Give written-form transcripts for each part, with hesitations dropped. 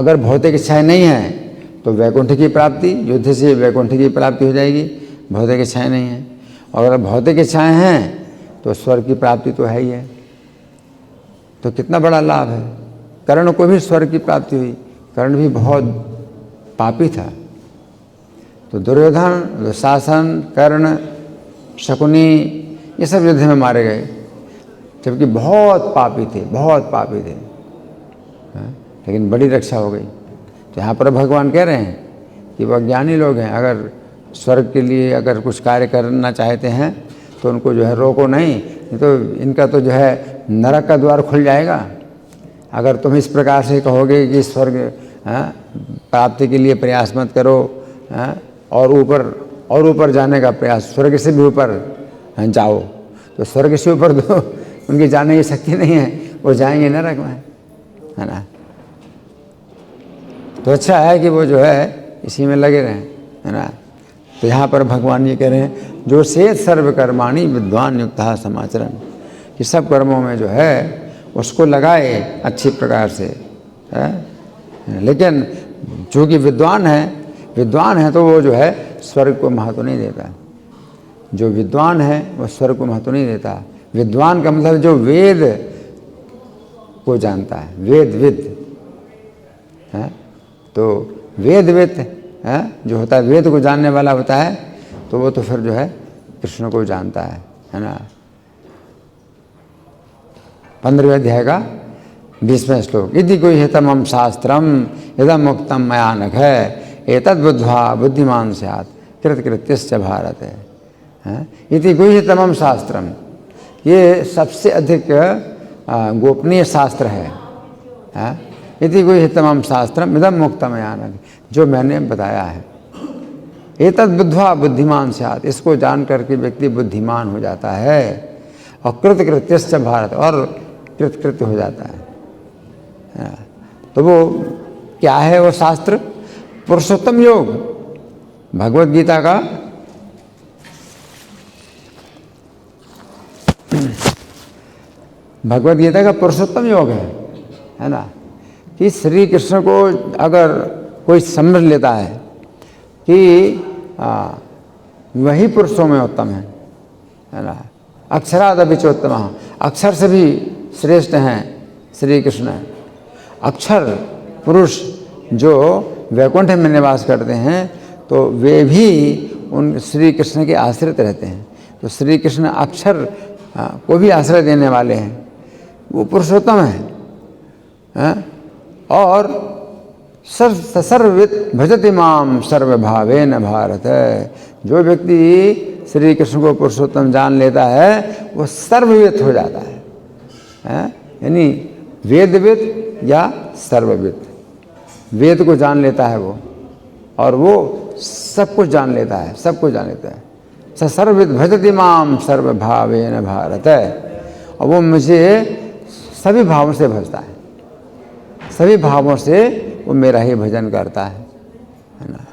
अगर भौतिक इच्छाएं नहीं है तो वैकुंठ की प्राप्ति, युद्ध से वैकुंठ की प्राप्ति हो जाएगी। भौतिक इच्छाएं नहीं हैं, और अगर भौतिक इच्छाएं हैं तो स्वर्ग की प्राप्ति तो है ही है। तो कितना बड़ा लाभ है। कर्ण को भी स्वर्ग की प्राप्ति हुई। कर्ण भी बहुत पापी था। तो दुर्योधन, दुशासन, कर्ण, शकुनी, ये सब युद्ध में मारे गए, जबकि बहुत पापी थे, बहुत पापी थे। लेकिन बड़ी रक्षा हो गई। तो यहाँ पर भगवान कह रहे हैं कि वह ज्ञानी लोग हैं, अगर स्वर्ग के लिए अगर कुछ कार्य करना चाहते हैं तो उनको जो है रोको नहीं तो इनका तो जो है नरक का द्वार खुल जाएगा। अगर तुम इस प्रकार से कहोगे कि स्वर्ग प्राप्ति के लिए प्रयास मत करो, और ऊपर जाने का प्रयास, स्वर्ग से भी ऊपर जाओ, तो स्वर्ग से ऊपर तो उनकी जाने की शक्ति नहीं है, वो जाएंगे नरक में, है ना। तो अच्छा है कि वो जो है इसी में लगे रहें, है ना। तो यहाँ पर भगवान ये कह रहे हैं, जो सेत सर्वकर्माणि विद्वान युक्तः समाचरण, कि सब कर्मों में जो है उसको लगाए अच्छी प्रकार से, है। लेकिन चूँकि विद्वान है तो वो जो है स्वर्ग को महत्व नहीं देता। जो विद्वान है वो स्वर्ग को महत्व नहीं देता। विद्वान का मतलब जो वेद को जानता है, वेदविद है। तो वेदविद है जो होता है, वेद को जानने वाला होता है, तो वो तो फिर जो है कृष्ण को जानता है ना। 15वें अध्याय का 20वां श्लोक, इति गुह्यतमं शास्त्रम इदं मुक्तं मया नघ एतद् बुद्ध्वा बुद्धिमान् स्यात् कृतकृत्यश्च भारत है। इति गुह्यतमं शास्त्रम, ये सबसे अधिक गोपनीय शास्त्र है। इति गुह्यतमं शास्त्रम इदं मुक्तं मया नघ, जो मैंने बताया है। एतद् बुद्ध्वा बुद्धिमान् स्यात्, इसको जान करके व्यक्ति बुद्धिमान हो जाता है, और कृतकृत्यश्च भारत, और कृतकृत्य हो जाता है। तो वो क्या है वो शास्त्र? पुरुषोत्तम योग, भगवत गीता का पुरुषोत्तम योग है ना। कि श्री कृष्ण को अगर कोई समझ लेता है कि वही पुरुषों में उत्तम है ना। अक्षरादपि चोत्तम, अक्षर से भी श्रेष्ठ हैं श्री कृष्ण। अक्षर पुरुष जो वैकुंठ में निवास करते हैं, तो वे भी उन श्री कृष्ण के आश्रित रहते हैं। तो श्री कृष्ण अक्षर को भी आश्रय देने वाले हैं, वो पुरुषोत्तम है। और सर्वविद भजति माम सर्वभावेन भारत, जो व्यक्ति श्री कृष्ण को पुरुषोत्तम जान लेता है वो सर्वविद हो जाता है। यानी वेदविद या सर्वविद, वेद को जान लेता है वो, और वो सब कुछ जान लेता है, सब कुछ जान लेता है। सर्वविद भजति माम सर्वभावेन भारत, और वो मुझे सभी भावों से भजता है, सभी भावों से वो मेरा ही भजन करता है ना।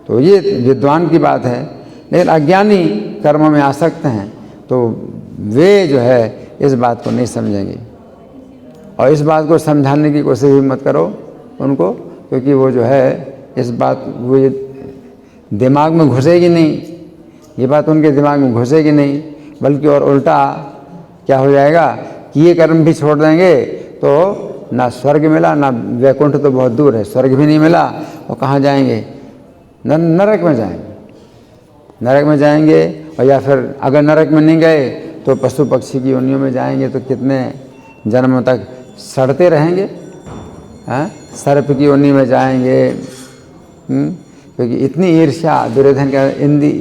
तो ये विद्वान की बात है। लेकिन अज्ञानी कर्म में आसक्त हैं, तो वे जो है इस बात को नहीं समझेंगे, और इस बात को समझाने की कोशिश भी मत करो उनको, क्योंकि वो जो है इस बात वो दिमाग में घुसेगी नहीं, ये बात उनके दिमाग में घुसेगी नहीं, बल्कि और उल्टा क्या हो जाएगा कि ये कर्म भी छोड़ देंगे तो ना स्वर्ग मिला, ना वैकुंठ तो बहुत दूर है, स्वर्ग भी नहीं मिला, और कहाँ जाएंगे? नरक में जाएंगे, नरक में जाएंगे। और या फिर अगर नरक में नहीं गए तो पशु पक्षी की योनियों में जाएंगे, तो कितने जन्म तक सड़ते रहेंगे। सर्प की योनि में जाएंगे, क्योंकि इतनी ईर्ष्या दुर्योधन के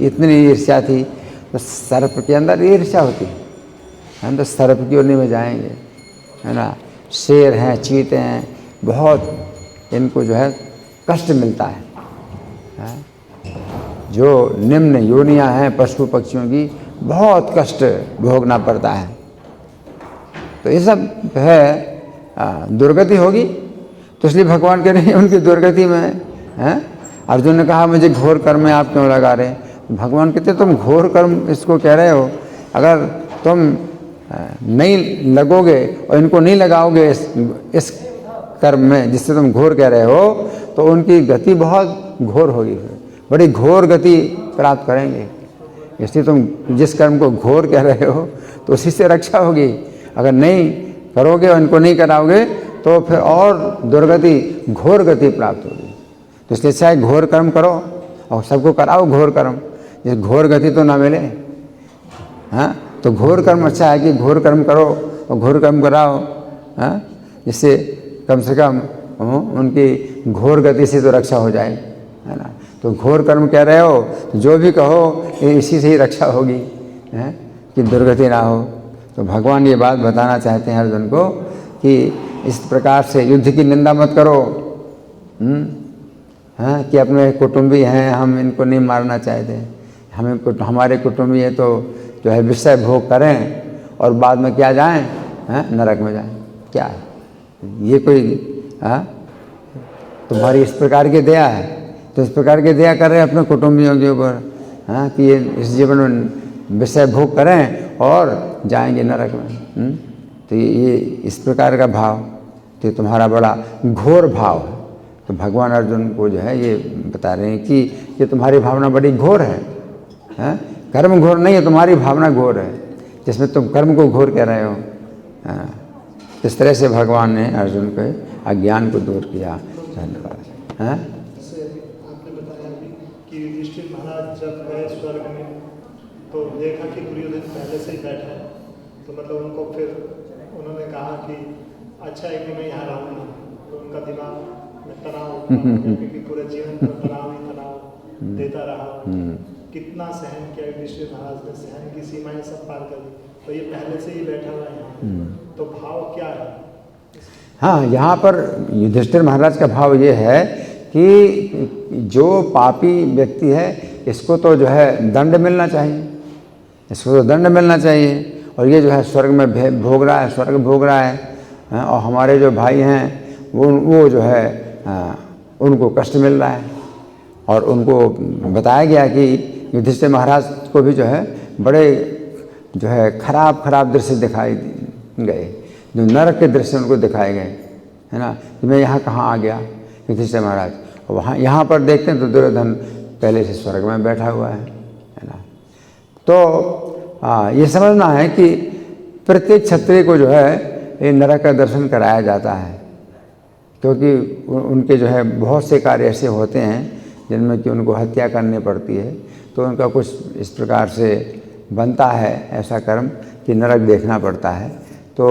इतनी ईर्ष्या थी, तो सर्प के अंदर ईर्ष्या होती है, तो सर्प की योनि में जाएंगे, है ना। शेर हैं, चीते हैं, बहुत इनको जो है कष्ट मिलता है। जो निम्न योनियां हैं पशु पक्षियों की, बहुत कष्ट भोगना पड़ता है। तो ये सब है दुर्गति होगी, तो इसलिए भगवान कह रहे हैं उनकी दुर्गति में है। अर्जुन ने कहा मुझे घोर कर्म में आप क्यों लगा रहे? भगवान कहते तुम घोर कर्म इसको कह रहे हो, अगर तुम नहीं लगोगे और इनको नहीं लगाओगे इस कर्म में जिससे तुम घोर कह रहे हो, तो उनकी गति बहुत घोर होगी, बड़ी घोर गति प्राप्त करेंगे। इसलिए तुम जिस कर्म को घोर कह रहे हो तो उसी से रक्षा होगी। अगर नहीं करोगे और इनको नहीं कराओगे तो फिर और दुर्गति, घोर गति प्राप्त होगी। तो इसलिए चाहे घोर कर्म करो और सबको कराओ घोर कर्म, जिस घोर गति तो ना मिले। हाँ, तो घोर कर्म अच्छा है कि घोर कर्म करो और घोर कर्म कराओ, हाँ, जिससे कम से कम उनकी घोर गति से तो रक्षा हो जाए, है ना। तो घोर कर्म कह रहे हो, जो भी कहो इसी से ही रक्षा होगी, है कि दुर्गति ना हो। तो भगवान ये बात बताना चाहते हैं अर्जुन को कि इस प्रकार से युद्ध की निंदा मत करो, हाँ, कि अपने कुटुंबी हैं, हम इनको नहीं मारना चाहते, हमारे कुटुंबी है तो जो है विषय भोग करें और बाद में क्या जाएं, नरक में जाएं। क्या है ये कोई, हाँ, तुम्हारी इस प्रकार की दया है? तो इस प्रकार की दया कर रहे हैं अपने कुटुंबियों के ऊपर, हाँ, कि ये इस जीवन में विषय भोग करें और जाएंगे नरक में। तो ये इस प्रकार का भाव, तो तुम्हारा बड़ा घोर भाव है। तो भगवान अर्जुन को जो है ये बता रहे हैं कि ये तुम्हारी भावना बड़ी घोर है, हाँ? कर्म घोर नहीं है, तुम्हारी भावना घोर है, जिसमें तुम कर्म को घोर कह रहे हो। हाँ, इस तरह से भगवान ने अर्जुन के अज्ञान को दूर किया। धन्यवाद। हाँ, कि युधिष्ठिर महाराज जब गए स्वर्ग में तो देखा कि दुर्योधन पहले से ही बैठा है, तो मतलब उनको फिर उन्होंने कहा कि अच्छा है कि मैं यहाँ रहूँगा। तो उनका दिमाग में तनाव, क्योंकि पूरे जीवन पर तनाव ही तनाव देता रहा। कितना सहन किया युधिष्ठिर महाराज ने, सहन की सीमाएं सब पार कर दी। तो ये पहले से ही बैठा हुआ है यहाँ, तो भाव क्या है? हाँ, यहाँ पर युधिष्ठिर महाराज का भाव ये है कि जो पापी व्यक्ति है इसको तो जो है दंड मिलना चाहिए, इसको तो दंड मिलना चाहिए। और ये जो है स्वर्ग में भोग रहा है, स्वर्ग भोग रहा है, और हमारे जो भाई हैं वो जो है उनको कष्ट मिल रहा है। और उनको बताया गया कि युधिष्ठिर महाराज को भी जो है बड़े जो है खराब दृश्य दिखाई गए, जो नरक के दृश्य उनको दिखाए गए, है ना, कि मैं यहाँ कहाँ आ गया युधिष्ठिर महाराज। और वहाँ यहाँ पर देखते हैं तो दुर्योधन पहले से स्वर्ग में बैठा हुआ है ना। तो ये समझना है कि प्रत्येक क्षत्रिय को जो है ये नरक का दर्शन कराया जाता है, क्योंकि उनके जो है बहुत से कार्य ऐसे होते हैं जिनमें कि उनको हत्या करनी पड़ती है। तो उनका कुछ इस प्रकार से बनता है ऐसा कर्म कि नरक देखना पड़ता है। तो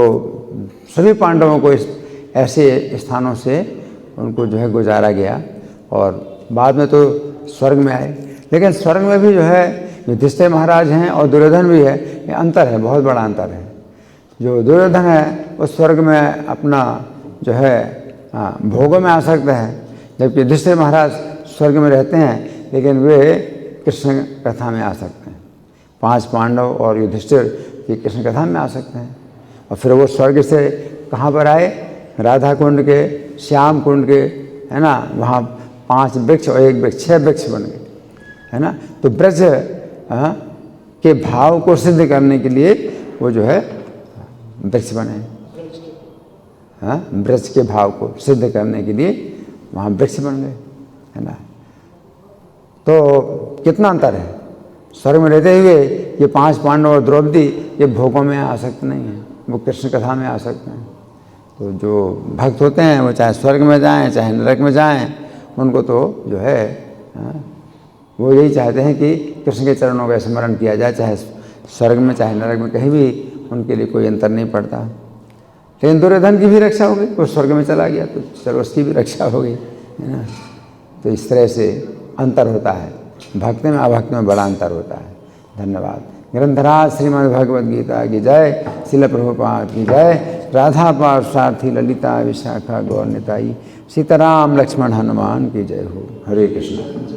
सभी पांडवों को इस ऐसे स्थानों से उनको जो है गुजारा गया और बाद में तो स्वर्ग में आए। लेकिन स्वर्ग में भी जो है युधिष्ठिर महाराज हैं और दुर्योधन भी है, ये अंतर है, बहुत बड़ा अंतर है। जो दुर्योधन है वो स्वर्ग में अपना जो है भोगों में आसक्त है, जबकि युधिष्ठिर महाराज स्वर्ग में रहते हैं लेकिन वे कृष्ण कथा में आ सकते हैं। 5 पांडव और युधिष्ठिर की कृष्ण कथा में आ सकते हैं। और फिर वो स्वर्ग से कहाँ पर आए? राधा कुंड के, श्याम कुंड के, है ना, वहाँ 5 वृक्ष और 1 वृक्ष, 6 वृक्ष बन गए, है ना। तो ब्रज के भाव को सिद्ध करने के लिए वो जो है वृक्ष बने, हाँ, ब्रज के भाव को सिद्ध करने के लिए वहाँ वृक्ष बन गए, है ना। तो कितना अंतर है, स्वर्ग में रहते हुए ये 5 पांडव और द्रौपदी ये भोगों में आ सकते नहीं हैं, वो कृष्ण कथा में आ सकते हैं। तो जो भक्त होते हैं वो चाहे स्वर्ग में जाएं चाहे नरक में जाएं, उनको तो जो है वो यही चाहते हैं कि कृष्ण के चरणों का स्मरण किया जाए, चाहे स्वर्ग में चाहे नरक में, कहीं भी उनके लिए कोई अंतर नहीं पड़ता। लेकिन दुर्योधन की भी रक्षा हो गई, वो स्वर्ग में चला गया तो चलो उसकी भी रक्षा हो गई, है ना। तो इस तरह से अंतर होता है, भक्ति में अभक्ति में बड़ा अंतर होता है। धन्यवाद। ग्रंथराज श्रीमद् भगवद गीता की जय, श्रील प्रभुपाद की जय, राधा पार्षार्थी ललिता विशाखा गौर निताई, सीताराम लक्ष्मण हनुमान की जय हो। हरे कृष्ण।